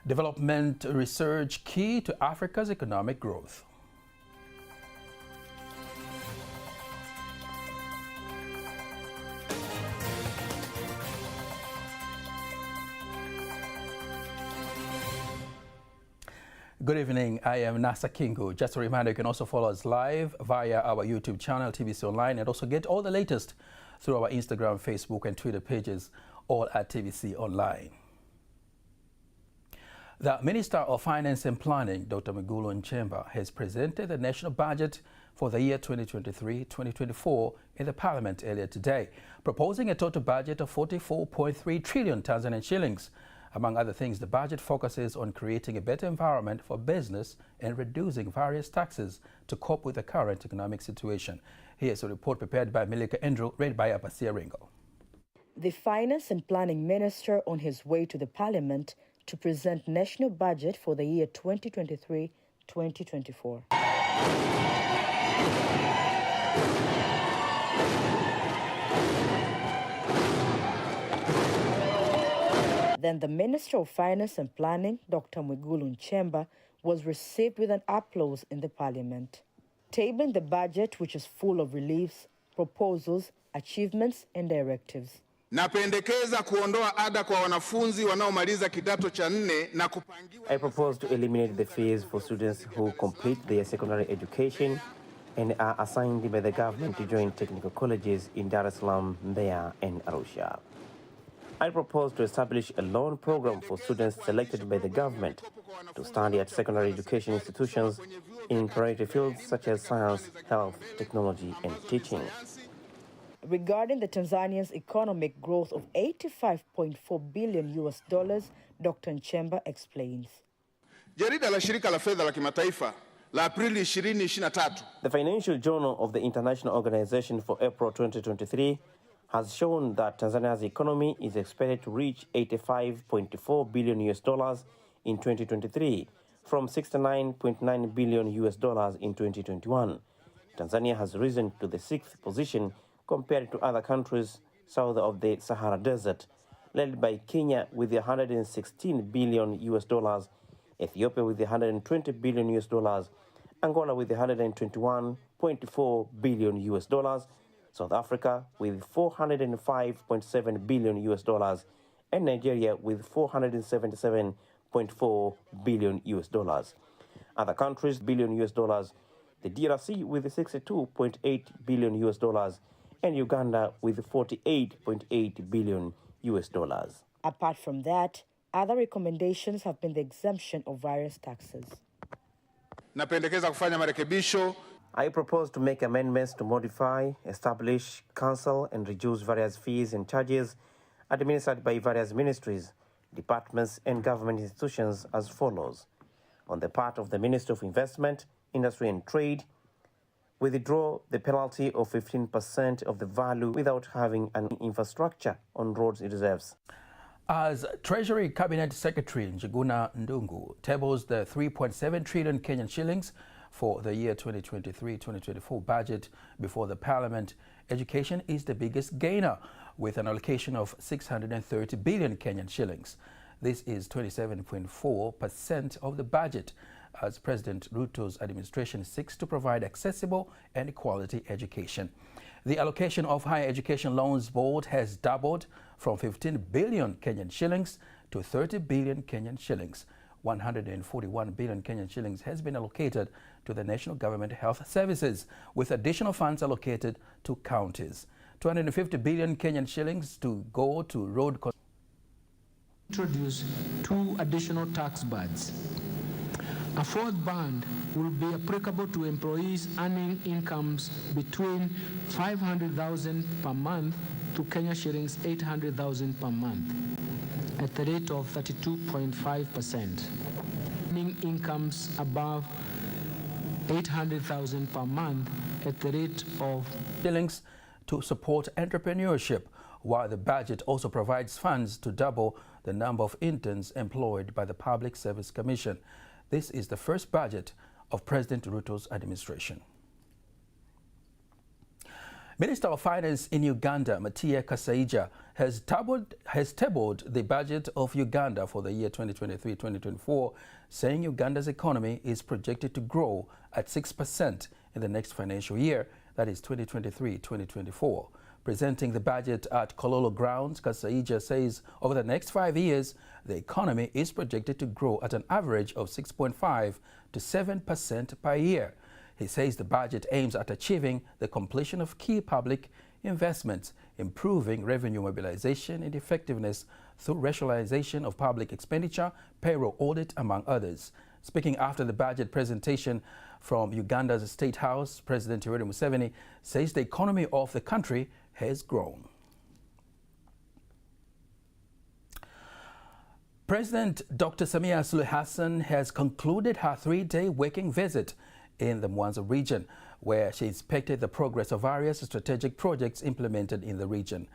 Development research key to Africa's economic growth. Good evening, I am Nasa Kingu. Just a reminder, you can also follow us live via our YouTube channel, TVC Online, and also get all the latest through our Instagram, Facebook, and Twitter pages, all at TVC Online. The Minister of Finance and Planning, Dr. Mwigulu Nchemba, has presented the national budget for the year 2023-2024 in the Parliament earlier today, proposing a total budget of 44.3 trillion Tanzanian shillings. Among other things, the budget focuses on creating a better environment for business and reducing various taxes to cope with the current economic situation. Here's a report prepared by Milika Andrew, read by Abasia Ringo. The Finance and Planning Minister on his way to the Parliament to present national budget for the year 2023-2024. Then the Minister of Finance and Planning, Dr. Mwigulu Nchemba, was received with an applause in the Parliament, tabling the budget, which is full of reliefs, proposals, achievements and directives. Napendekeza kuondoa ada kwa wanafunzi wanaomaliza kidato cha 4 na kupangiwa. I propose to eliminate the fees for students who complete their secondary education and are assigned by the government to join technical colleges in Dar es Salaam, Mbeya and Arusha. I propose to establish a loan program for students selected by the government to study at secondary education institutions in priority fields such as science, health, technology, and teaching. Regarding the Tanzania's economic growth of $85.4 billion, Dr. Nchemba explains. Jarida la Shirika la Fedha la Kimataifa la Aprili 2023. The Financial Journal of the International Organization for April 2023 has shown that Tanzania's economy is expected to reach $85.4 billion in 2023 from $69.9 billion in 2021. Tanzania has risen to the 6th position compared to other countries south of the Sahara Desert, led by Kenya with $116 billion, Ethiopia with $120 billion, Angola with $121.4 billion, South Africa with $405.7 billion, and Nigeria with $477.4 billion. Other countries, billion US dollars, the DRC with $62.8 billion, and Uganda with $48.8 billion. Apart from that, other recommendations have been the exemption of various taxes. Napendekeza kufanya marekebisho. I propose to make amendments to modify, establish, cancel, and reduce various fees and charges administered by various ministries, departments, and government institutions as follows. On the part of the Ministry of Investment, Industry and Trade, withdraw the penalty of 15% of the value without having an infrastructure on roads it reserves. As Treasury Cabinet Secretary Njuguna Ndung'u tables the 3.7 trillion Kenyan shillings for the year 2023-2024 budget before the Parliament, education is the biggest gainer with an allocation of 630 billion Kenyan shillings. This is 27.4% of the budget as President Ruto's administration seeks to provide accessible and quality education. The allocation of Higher Education Loans Board has doubled from 15 billion Kenyan shillings to 30 billion Kenyan shillings. 141 billion Kenyan shillings has been allocated to the National Government Health Services, with additional funds allocated to counties. 250 billion Kenyan shillings to go to road. Introduce 2 additional tax bands. A 4th band will be applicable to employees earning incomes between 500,000 per month to Kenya shillings 800,000 per month at the rate of 32.5%. Earning incomes above 800,000 per month at the rate of shillings to support entrepreneurship, while the budget also provides funds to double the number of interns employed by the Public Service Commission. This is the first budget of President Ruto's administration. Minister of Finance in Uganda, Matia Kasaija, has tabled the budget of Uganda for the year 2023-2024, saying Uganda's economy is projected to grow at 6% in the next financial year, that is 2023-2024. Presenting the budget at Kololo Grounds, Kasaija says over the next 5 years, the economy is projected to grow at an average of 6.5 to 7% per year. He says the budget aims at achieving the completion of key public investments, improving revenue mobilization and effectiveness through rationalization of public expenditure, payroll audit, among others. Speaking after the budget presentation from Uganda's State House, President Yoweri Museveni says the economy of the country has grown. President Dr. Samia Suluhu Hassan has concluded her 3-day working visit in the Mwanza region, where she inspected the progress of various strategic projects implemented in the region.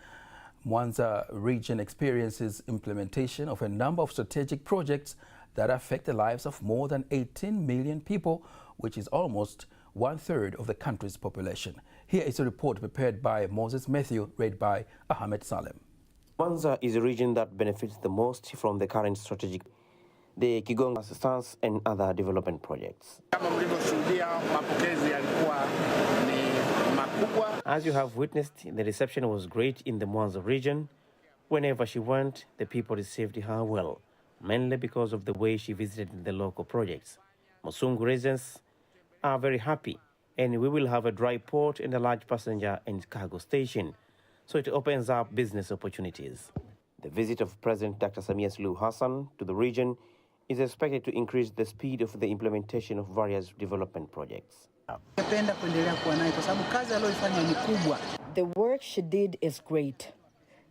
Mwanza region experiences implementation of a number of strategic projects that affect the lives of more than 18 million people, which is almost 1/3 of the country's population. Here is a report prepared by Moses Matthew, read by Ahmed Salem. Mwanza is a region that benefits the most from the current strategic, the Kigonga Assistance and other development projects. As you have witnessed, the reception was great in the Mwanza region. Whenever she went, the people received her well, mainly because of the way she visited the local projects. Musungu residents are very happy, and we will have a dry port and a large passenger and cargo station, so it opens up business opportunities. The visit of President Dr. Samia Suluhu Hassan to the region is expected to increase the speed of the implementation of various development projects. The work she did is great.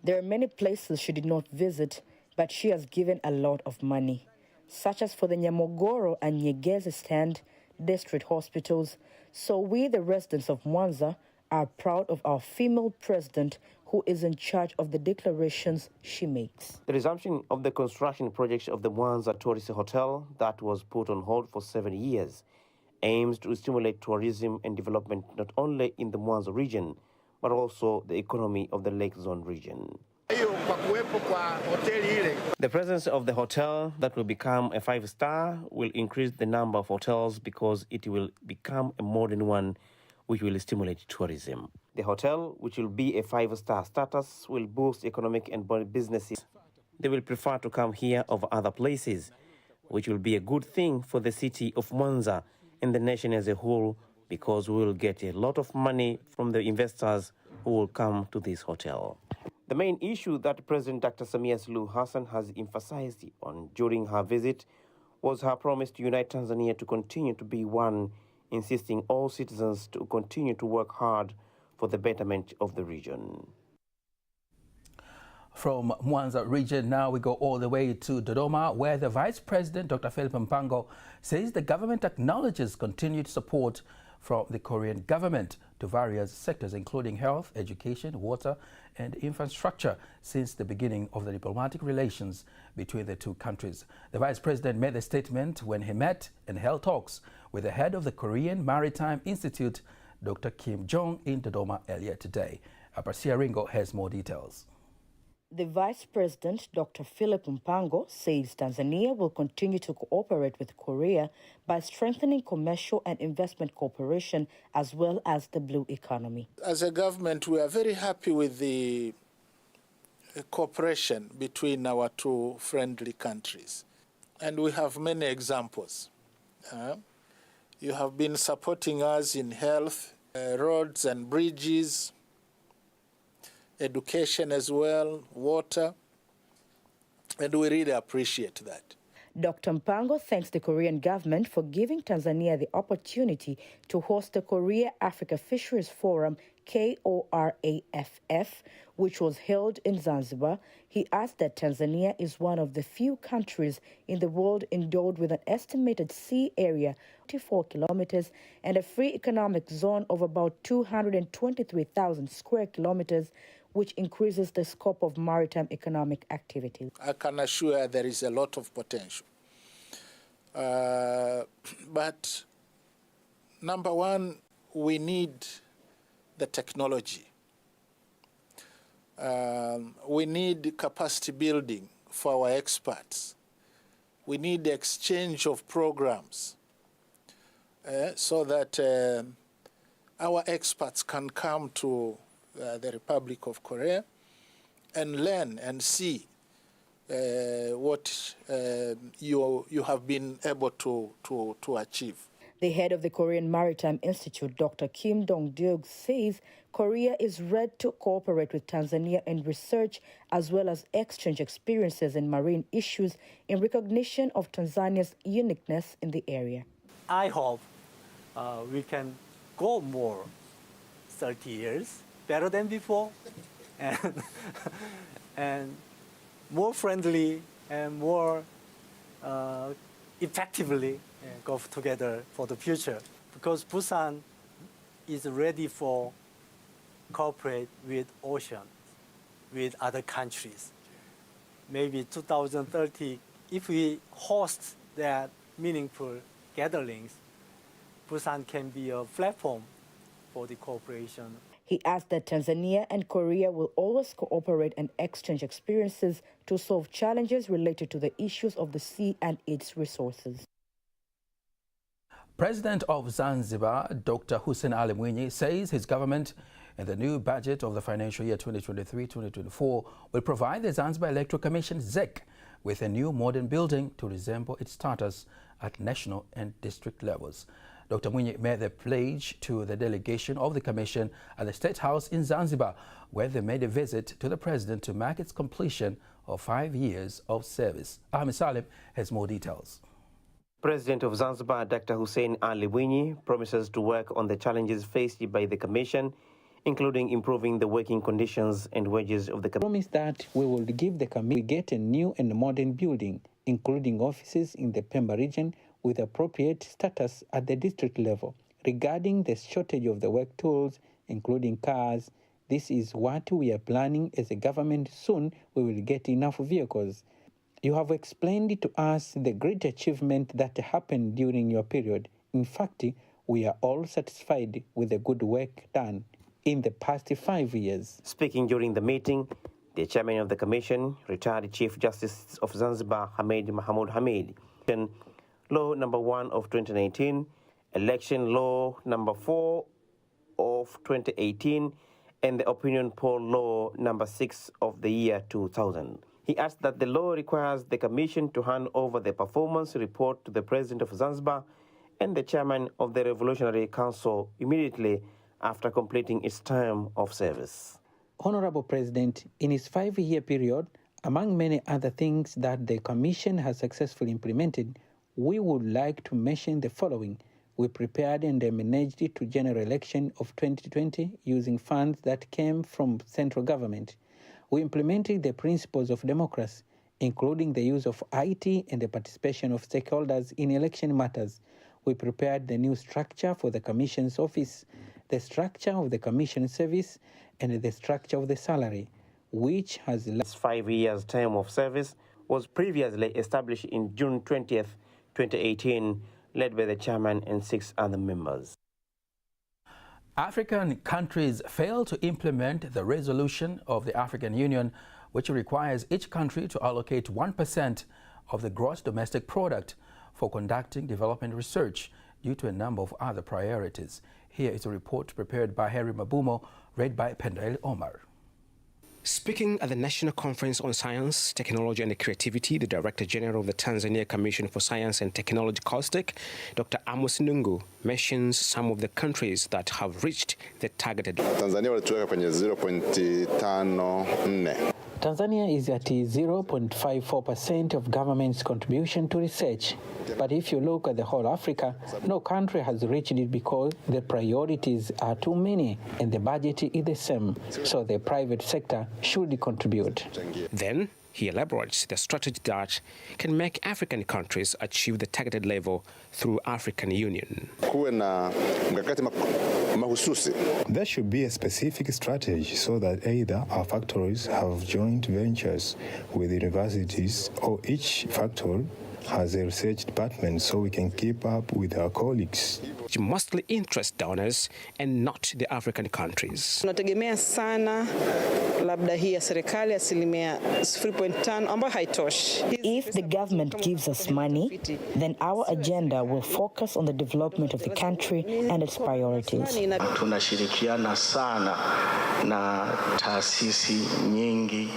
There are many places she did not visit, but she has given a lot of money, such as for the Nyamogoro and Nyegezi Stand district hospitals. So we, the residents of Mwanza, are proud of our female president who is in charge of the declarations she makes. The resumption of the construction projects of the Mwanza Tourist Hotel that was put on hold for 7 years aims to stimulate tourism and development not only in the Mwanza region, but also the economy of the Lake Zone region. The presence of the hotel that will become a 5-star will increase the number of hotels because it will become a modern one, which will stimulate tourism. The hotel, which will be a 5-star status, will boost economic and businesses. They will prefer to come here over other places, which will be a good thing for the city of Mwanza and the nation as a whole, because we will get a lot of money from the investors who will come to this hotel. The main issue that President Dr. Samia Suluhu Hassan has emphasized on during her visit was her promise to unite Tanzania to continue to be one, insisting all citizens to continue to work hard for the betterment of the region. From Mwanza region, now we go all the way to Dodoma, where the Vice President, Dr. Philip Mpango, says the government acknowledges continued support from the Korean government to various sectors, including health, education, water, and infrastructure, since the beginning of the diplomatic relations between the two countries. The Vice President made the statement when he met and held talks with the head of the Korean Maritime Institute, Dr. Kim Jong, in Dodoma earlier today. Aparcia Ringo has more details. The Vice President, Dr. Philip Mpango, says Tanzania will continue to cooperate with Korea by strengthening commercial and investment cooperation as well as the blue economy. As a government, we are very happy with the cooperation between our two friendly countries. And we have many examples. You have been supporting us in health, roads and bridges, education as well, water, and we really appreciate that. Dr. Mpango thanks the Korean government for giving Tanzania the opportunity to host the Korea-Africa Fisheries Forum, KORAFF, which was held in Zanzibar. He added that Tanzania is one of the few countries in the world endowed with an estimated sea area of 24 kilometers and a free economic zone of about 223,000 square kilometers, which increases the scope of maritime economic activities. I can assure there is a lot of potential. But number one, we need the technology. We need capacity building for our experts. We need the exchange of programs so that our experts can come to the Republic of Korea and learn and see what you have been able to achieve. The head of the Korean Maritime Institute, Dr. Kim Dong-deok, says Korea is ready to cooperate with Tanzania in research as well as exchange experiences in marine issues in recognition of Tanzania's uniqueness in the area. I hope we can go more 30 years, better than before, and more friendly and more effectively go together for the future. Because Busan is ready for cooperate with ocean, with other countries. Maybe 2030, if we host that meaningful gatherings, Busan can be a platform for the cooperation. He asked that Tanzania and Korea will always cooperate and exchange experiences to solve challenges related to the issues of the sea and its resources. President of Zanzibar, Dr. Hussein Ali Mwinyi, says his government in the new budget of the financial year 2023-2024 will provide the Zanzibar Electoral Commission, ZEC, with a new modern building to resemble its status at national and district levels. Dr. Mwinyi made the pledge to the delegation of the Commission at the State House in Zanzibar, where they made a visit to the President to mark its completion of 5 years of service. Ahmed Salim has more details. President of Zanzibar, Dr. Hussein Ali Mwinyi, promises to work on the challenges faced by the Commission, including improving the working conditions and wages of the Commission. Promise that we will give the Commission get a new and modern building, including offices in the Pemba region with appropriate status at the district level. Regarding the shortage of the work tools, including cars, this is what we are planning as a government. Soon we will get enough vehicles. You have explained to us the great achievement that happened during your period. In fact, we are all satisfied with the good work done in the past 5 years. Speaking during the meeting, the chairman of the Commission, retired Chief Justice of Zanzibar, Hamed Mahmoud Hamid, Law number 1 of 2019, Election Law number 4 of 2018, and the Opinion Poll Law number 6 of the year 2000. He asked that the law requires the Commission to hand over the performance report to the President of Zanzibar and the Chairman of the Revolutionary Council immediately after completing its term of service. Honorable President, in his 5-year period, among many other things that the Commission has successfully implemented, we would like to mention the following. We prepared and managed to general election of 2020 using funds that came from central government. We implemented the principles of democracy, including the use of IT and the participation of stakeholders in election matters. We prepared the new structure for the Commission's office, the structure of the Commission service, and the structure of the salary, which has... This 5 years term of service was previously established in June 20th, 2018, led by the chairman and 6 other members. African countries fail to implement the resolution of the African Union, which requires each country to allocate 1% of the gross domestic product for conducting development research due to a number of other priorities. Here is a report prepared by Harry Mabumo, read by Pendael Omar. Speaking at the National Conference on Science, Technology and Creativity, the Director General of the Tanzania Commission for Science and Technology, COSTECH, Dr. Amos Nungu, mentions some of the countries that have reached the targeted. Tanzania walituweka kwenye 0.54. Tanzania is at 0.54% of government's contribution to research. But if you look at the whole Africa, no country has reached it because the priorities are too many and the budget is the same. So the private sector should contribute. Then he elaborates the strategy that can make African countries achieve the targeted level through African Union. There should be a specific strategy so that either our factories have joint ventures with universities or each factory has a research department so we can keep up with our colleagues. Which mostly interest donors and not the African countries. Tunategemea sana labda hii ya serikali asilimia 0.5 ambayo haitoshi. If the government gives us money, then our agenda will focus on the development of the country and its priorities. Tunashirikiana sana na taasisi nyingi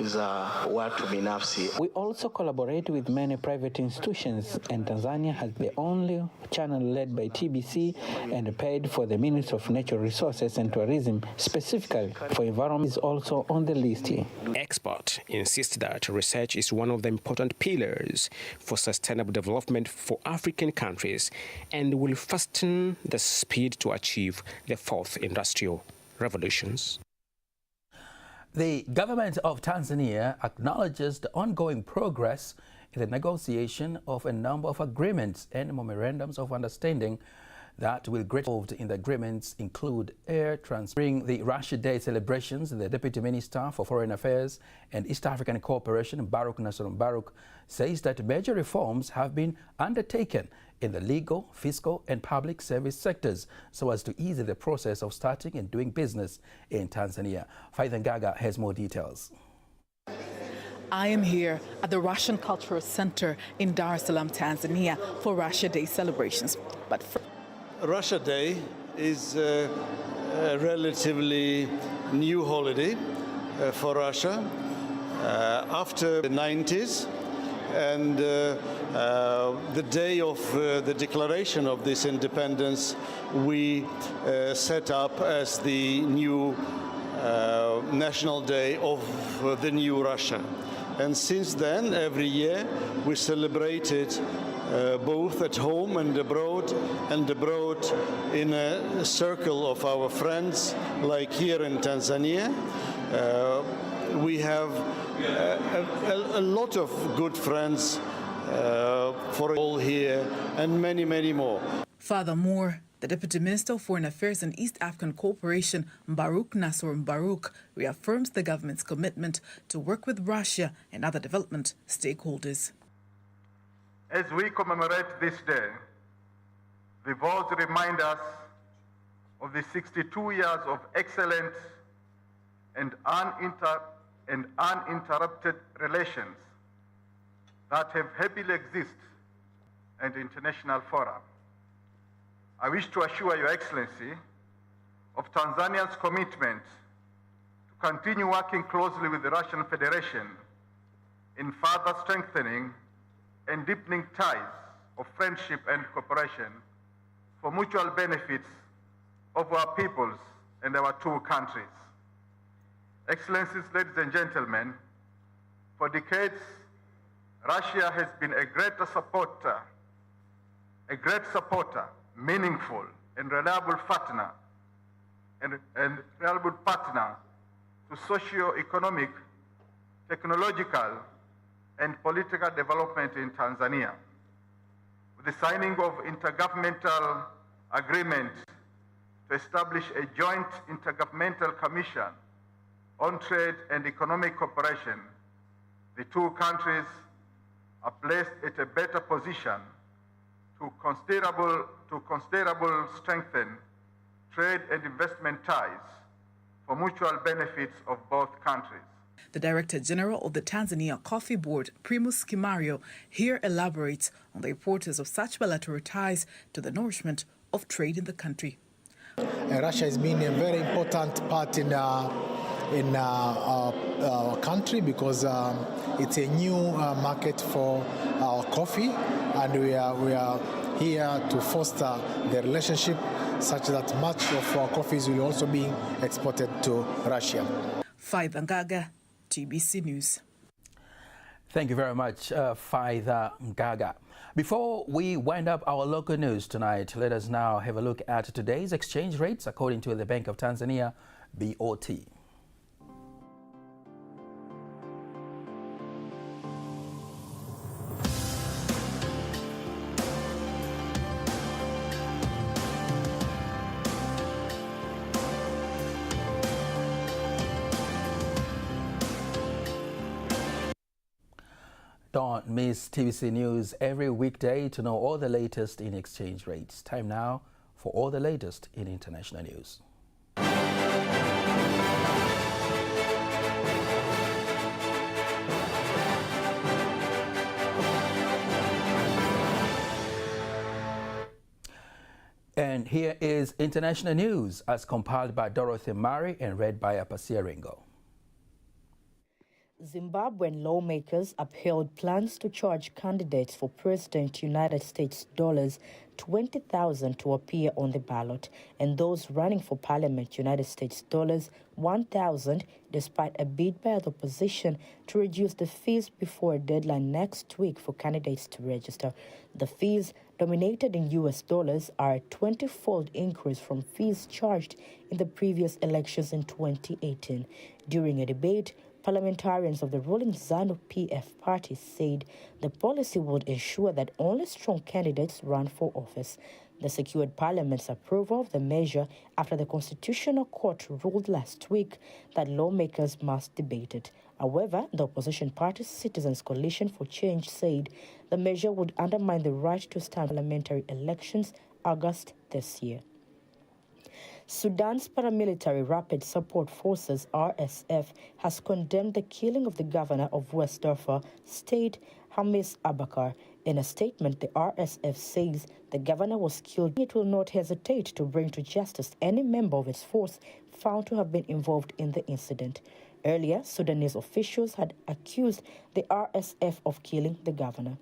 za watu binafsi. We also collaborate with many private institutions, and Tanzania has the only channel led by TBC and paid for the Ministry of Natural Resources and Tourism specifically for environment is also on the list here. Experts insist that research is one of the important pillars for sustainable development for African countries and will fasten the speed to achieve the fourth industrial revolutions. The government of Tanzania acknowledges the ongoing progress in the negotiation of a number of agreements and memorandums of understanding that will get involved in the agreements include air transport. During the Russia Day celebrations, the Deputy Minister for Foreign Affairs and East African Cooperation, Baruch Nasser Baruch, says that major reforms have been undertaken in the legal, fiscal and public service sectors so as to ease the process of starting and doing business in Tanzania. Faith Ngaga has more details. I am here at the Russian Cultural Center in Dar es Salaam, Tanzania for Russia Day celebrations. But Russia Day is a relatively new holiday for Russia after the 90s. And the day of the declaration of this independence, we set up as the new National Day of the new Russia. And since then, every year, we celebrated both at home and abroad in a circle of our friends, like here in Tanzania. We have a lot of good friends for all here and many, many more. Furthermore, the Deputy Minister of Foreign Affairs and East African Cooperation, Baruch Nasser Baruch, reaffirms the government's commitment to work with Russia and other development stakeholders. As we commemorate this day, the vows remind us of the 62 years of excellent and uninterrupted relations that have happily existed at international fora. I wish to assure Your Excellency of Tanzania's commitment to continue working closely with the Russian Federation in further strengthening and deepening ties of friendship and cooperation for mutual benefits of our peoples and our two countries. Excellencies, ladies and gentlemen, for decades, Russia has been a great supporter, meaningful and reliable partner, to socio-economic, technological, and political development in Tanzania. With the signing of intergovernmental agreement to establish a joint intergovernmental commission on trade and economic cooperation, the two countries are placed at a better position to considerable strengthen trade and investment ties for mutual benefits of both countries. The Director General of the Tanzania Coffee Board, Primus Kimario, here elaborates on the importance of such bilateral ties to the nourishment of trade in the country. Russia has been a very important part in our country because it's a new market for our coffee, and we are here to foster the relationship such that much of our coffees will also be exported to Russia. Faith Ngaga, TBC News. Thank you very much, Faith Ngaga. Before we wind up our local news tonight, let us now have a look at today's exchange rates according to the Bank of Tanzania, BOT. Don't miss TVC News every weekday to know all the latest in exchange rates. Time now for all the latest in international news. And here is international news as compiled by Dorothy Murray and read by Apasia Ringo. Zimbabwean lawmakers upheld plans to charge candidates for president United States dollars 20,000 to appear on the ballot, and those running for parliament United States dollars 1,000, despite a bid by the opposition to reduce the fees before a deadline next week for candidates to register. The fees, denominated in US dollars, are a 20-fold increase from fees charged in the previous elections in 2018. During a debate, parliamentarians of the ruling ZANU-PF party said the policy would ensure that only strong candidates run for office. They secured Parliament's approval of the measure after the Constitutional Court ruled last week that lawmakers must debate it. However, the opposition party Citizens Coalition for Change said the measure would undermine the right to stand parliamentary elections August this year. Sudan's paramilitary Rapid Support Forces, RSF, has condemned the killing of the governor of West Darfur State, Hamis Abakar. In a statement, the RSF says the governor was killed. It will not hesitate to bring to justice any member of its force found to have been involved in the incident. Earlier, Sudanese officials had accused the RSF of killing the governor.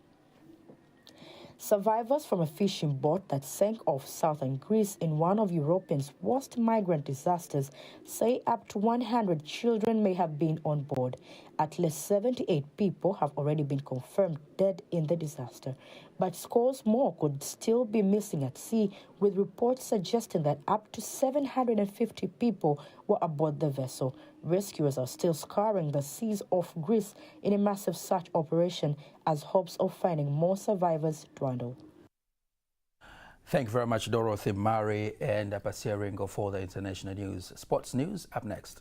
Survivors from a fishing boat that sank off southern Greece in one of Europe's worst migrant disasters say up to 100 children may have been on board. At least 78 people have already been confirmed dead in the disaster, but scores more could still be missing at sea, with reports suggesting that up to 750 people were aboard the vessel. Rescuers are still scouring the seas off Greece in a massive search operation as hopes of finding more survivors dwindle. Thank you very much, Dorothy Murray and Apasia Ringo, for the international news. Sports news up next.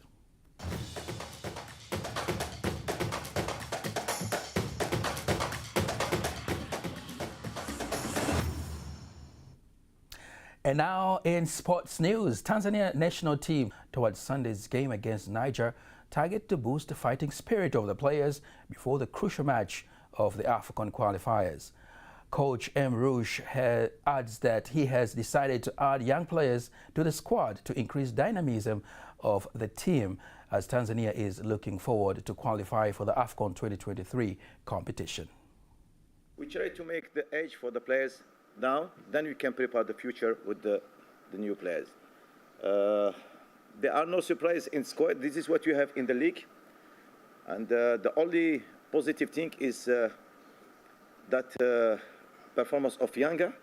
And now in sports news, Tanzania national team towards Sunday's game against Niger target to boost the fighting spirit of the players before the crucial match of the AFCON qualifiers. Coach M. Rouge adds that he has decided to add young players to the squad to increase dynamism of the team as Tanzania is looking forward to qualify for the AFCON 2023 competition. We try to make the age for the players now, then we can prepare the future with the new players. There are no surprises in squad. This is what you have in the league. And the only positive thing is that performance of Yanga.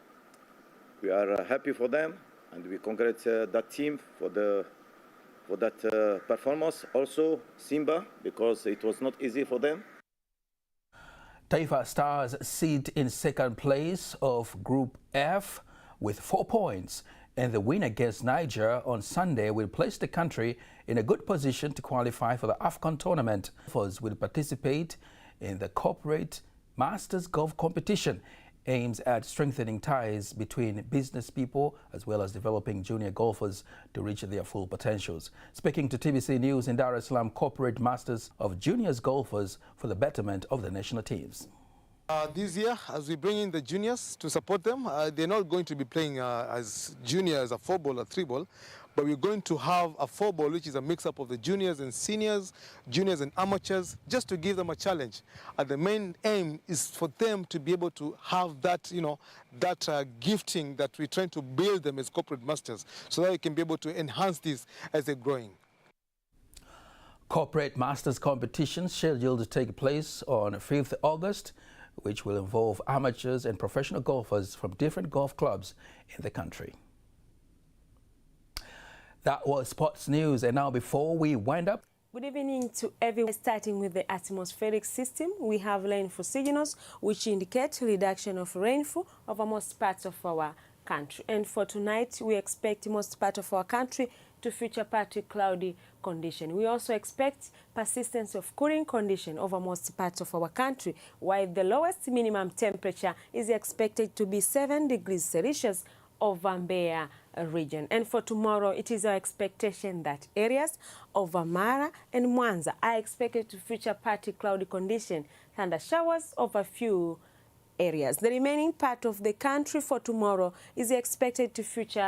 We are happy for them, and we congratulate that team for that performance. Also Simba, because it was not easy for them. Taifa Stars sit in second place of Group F with 4 points, and the win against Niger on Sunday will place the country in a good position to qualify for the AFCON tournament. Golfers will participate in the corporate Masters Golf competition, aims at strengthening ties between business people as well as developing junior golfers to reach their full potentials. Speaking to TVC News in Dar es Salaam, corporate Masters of Juniors golfers for the betterment of the national teams. This year, as we bring in the juniors to support them, they're not going to be playing as juniors, a 4-ball or 3-ball, but we're going to have a 4-ball, which is a mix-up of the juniors and seniors, juniors and amateurs, just to give them a challenge. And the main aim is for them to be able to have that, that gifting that we're trying to build them as corporate masters, so that they can be able to enhance this as they're growing. Corporate Masters competition scheduled to take place on 5th August, which will involve amateurs and professional golfers from different golf clubs in the country. That was sports news, and now before we wind up. Good evening to everyone. Starting with the atmospheric system, we have rainfall signals which indicate reduction of rainfall over most parts of our country. And for tonight, we expect most part of our country to feature partly cloudy condition. We also expect persistence of cooling condition over most parts of our country, while the lowest minimum temperature is expected to be 7 degrees Celsius over Mbeya region. And for tomorrow, it is our expectation that areas of Mara and Mwanza are expected to feature partly cloudy condition, thunder showers over a few areas. The remaining part of the country for tomorrow is expected to feature